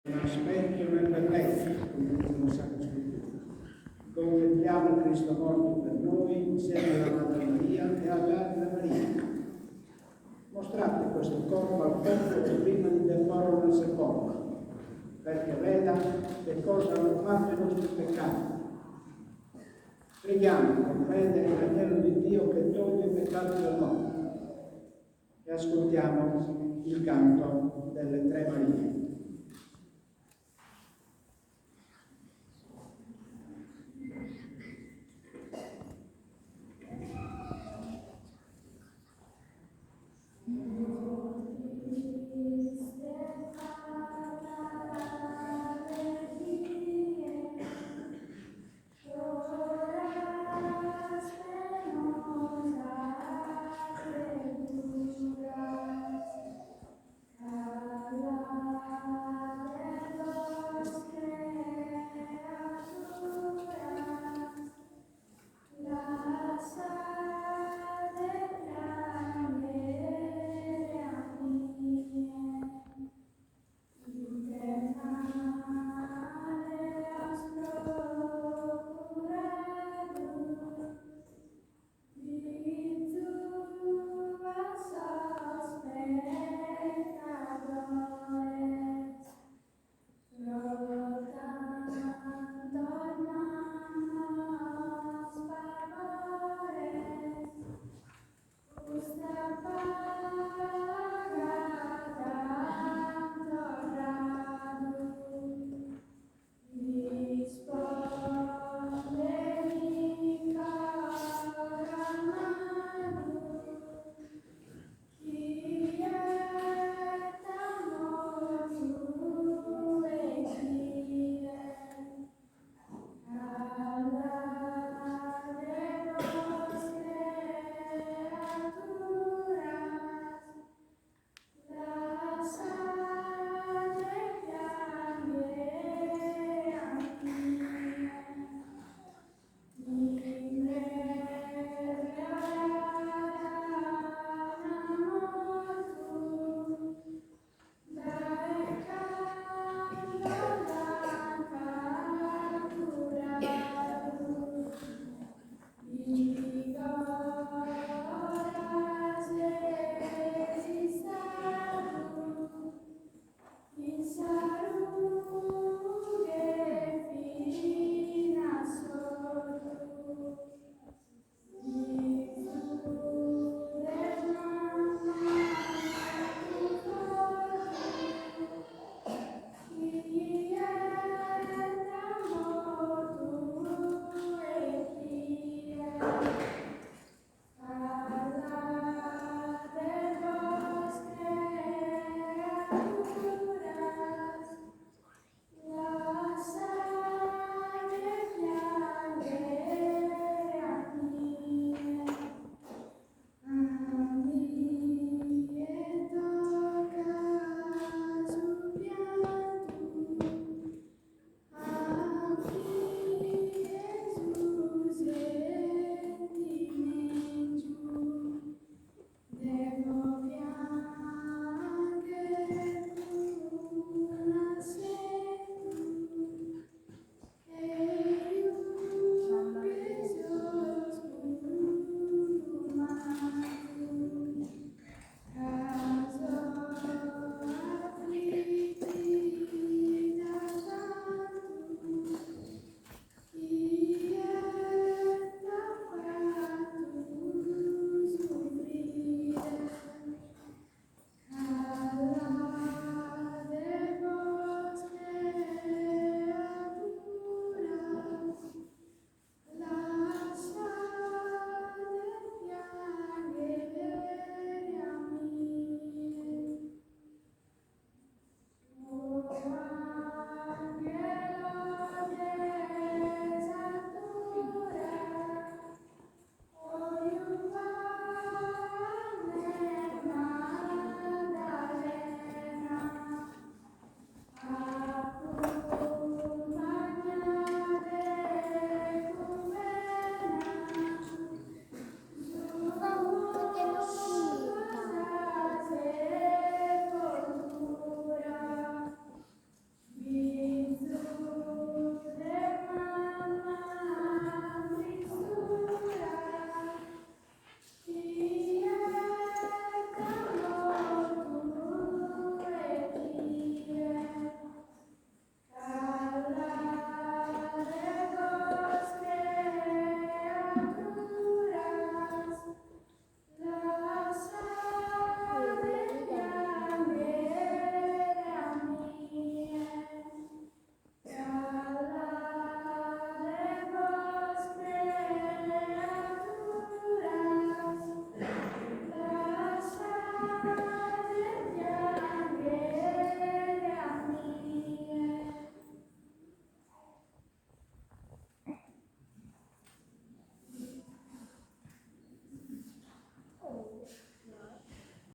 Una specchio nel bellezza, come dicono le Sacre Scritture. Contempliamo Cristo morto per noi insieme alla Madre Maria e alla Vergine Maria. Mostrate questo corpo al popolo prima di deporlo nel sepolcro, perché veda che cosa hanno fatto i nostri peccati. Preghiamo con fede l'agnello di Dio che toglie i peccati del mondo e ascoltiamo il canto delle tre Marie.